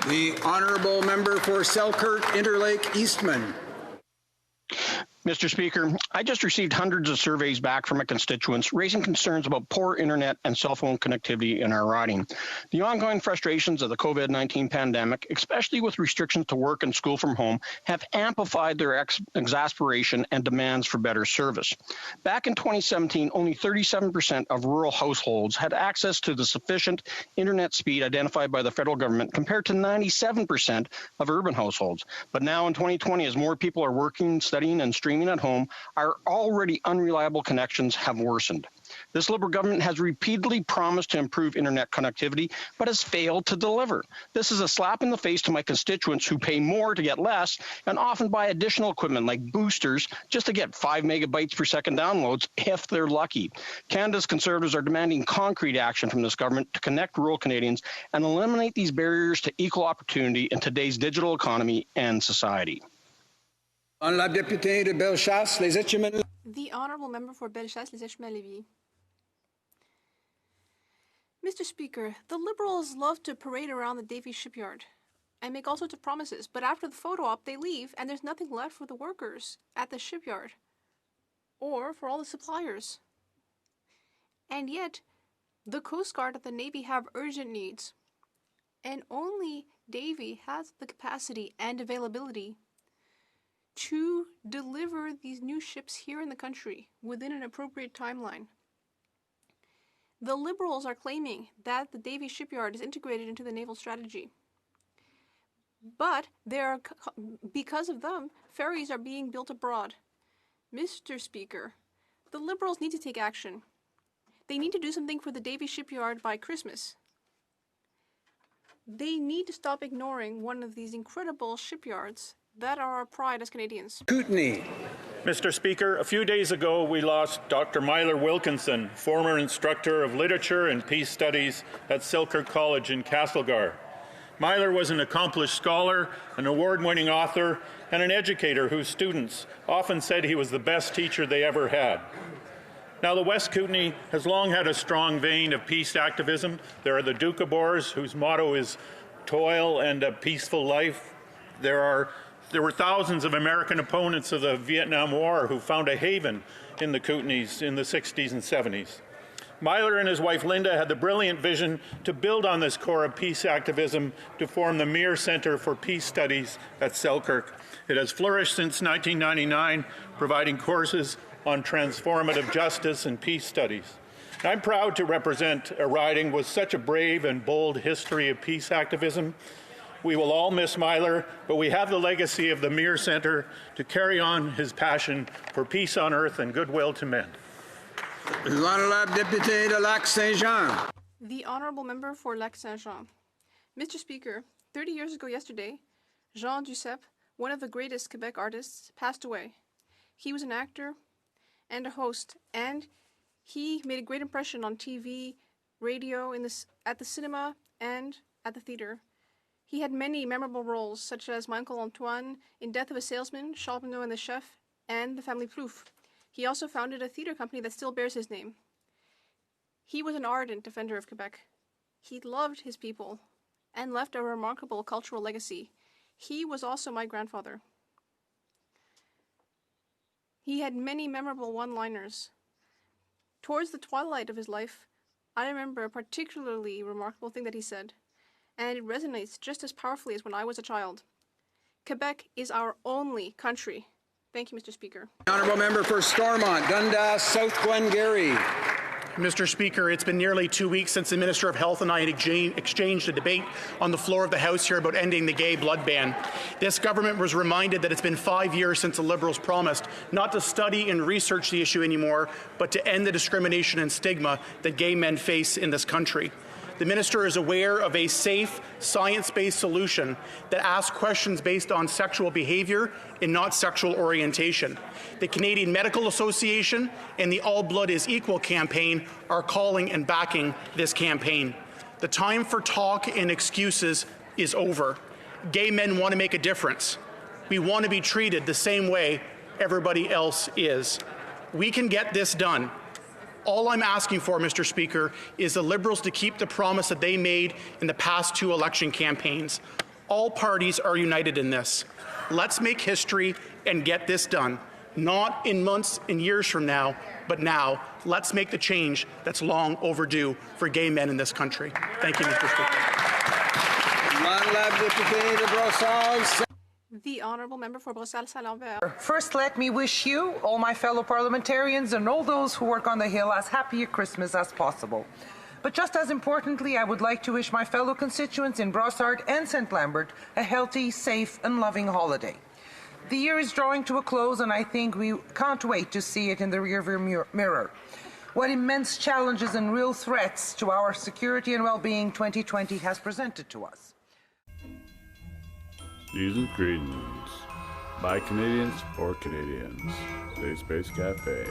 The honourable member for Selkirk Interlake Eastman. Mr. Speaker, I just received hundreds of surveys back from my constituents raising concerns about poor internet and cell phone connectivity in our riding. The ongoing frustrations of the COVID-19 pandemic, especially with restrictions to work and school from home, have amplified their exasperation and demands for better service. Back in 2017, only 37% of rural households had access to the sufficient internet speed identified by the federal government, compared to 97% of urban households. But now in 2020, as more people are working, studying, and streaming at home, our already unreliable connections have worsened. This Liberal government has repeatedly promised to improve internet connectivity, but has failed to deliver. This is a slap in the face to my constituents who pay more to get less and often buy additional equipment like boosters just to get 5 megabytes per second downloads if they're lucky. Canada's Conservatives are demanding concrete action from this government to connect rural Canadians and eliminate these barriers to equal opportunity in today's digital economy and society. The honourable member for Bellechasse-les-Échemins-Lévis. Mr. Speaker, the Liberals love to parade around the Davies shipyard and make all sorts of promises, but after the photo op they leave and there's nothing left for the workers at the shipyard or for all the suppliers. And yet, the Coast Guard and the Navy have urgent needs, and only Davies has the capacity and availability to deliver these new ships here in the country within an appropriate timeline. The Liberals are claiming that the Davies shipyard is integrated into the naval strategy. But because of them, ferries are being built abroad. Mr. Speaker, the Liberals need to take action. They need to do something for the Davies shipyard by Christmas. They need to stop ignoring one of these incredible shipyards that are our pride as Canadians. Kootenay. Mr. Speaker, a few days ago we lost Dr. Milo Wilkinson, former instructor of literature and peace studies at Selkirk College in Castlegar. Milo was an accomplished scholar, an award-winning author, and an educator whose students often said he was the best teacher they ever had. Now, the West Kootenay has long had a strong vein of peace activism. There are the Duceppe, whose motto is toil and a peaceful life. There were thousands of American opponents of the Vietnam War who found a haven in the Kootenays in the 60s and 70s. Milo and his wife Linda had the brilliant vision to build on this core of peace activism to form the Meagher Centre for Peace Studies at Selkirk. It has flourished since 1999, providing courses on transformative justice and peace studies. I'm proud to represent a riding with such a brave and bold history of peace activism. We will all miss Milo, but we have the legacy of the Meagher Centre to carry on his passion for peace on earth and goodwill to men. L'honorable député de Lac-Saint-Jean. The honourable member for Lac-Saint-Jean. Mr. Speaker, 30 years ago yesterday, Jean Duceppe, one of the greatest Quebec artists, passed away. He was an actor and a host, and he made a great impression on TV, radio, at the cinema, and at the theatre. He had many memorable roles, such as my Uncle Antoine in Death of a Salesman, Charbonneau and the Chef, and The Family Plouffe. He also founded a theatre company that still bears his name. He was an ardent defender of Quebec. He loved his people and left a remarkable cultural legacy. He was also my grandfather. He had many memorable one-liners. Towards the twilight of his life, I remember a particularly remarkable thing that he said, and it resonates just as powerfully as when I was a child. Quebec is our only country. Thank you, Mr. Speaker. Honourable member for Stormont, Dundas, South Glengarry. Mr. Speaker, it's been nearly 2 weeks since the Minister of Health and I had exchanged a debate on the floor of the House here about ending the gay blood ban. This government was reminded that it's been 5 years since the Liberals promised not to study and research the issue anymore, but to end the discrimination and stigma that gay men face in this country. The Minister is aware of a safe, science-based solution that asks questions based on sexual behaviour and not sexual orientation. The Canadian Medical Association and the All Blood is Equal campaign are calling and backing this campaign. The time for talk and excuses is over. Gay men want to make a difference. We want to be treated the same way everybody else is. We can get this done. All I'm asking for, Mr. Speaker, is the Liberals to keep the promise that they made in the past 2 election campaigns. All parties are united in this. Let's make history and get this done. Not in months and years from now, but now. Let's make the change that's long overdue for gay men in this country. Thank you, Mr. Speaker. The Honourable Member for Bruxelles-Saint-Lambert. First, let me wish you, all my fellow parliamentarians, and all those who work on the Hill as happy a Christmas as possible. But just as importantly, I would like to wish my fellow constituents in Brossard and St. Lambert a healthy, safe and loving holiday. The year is drawing to a close and I think we can't wait to see it in the rearview mirror. What immense challenges and real threats to our security and well-being 2020 has presented to us. Season's greetings by Canadians for Canadians. Safe Space Cafe.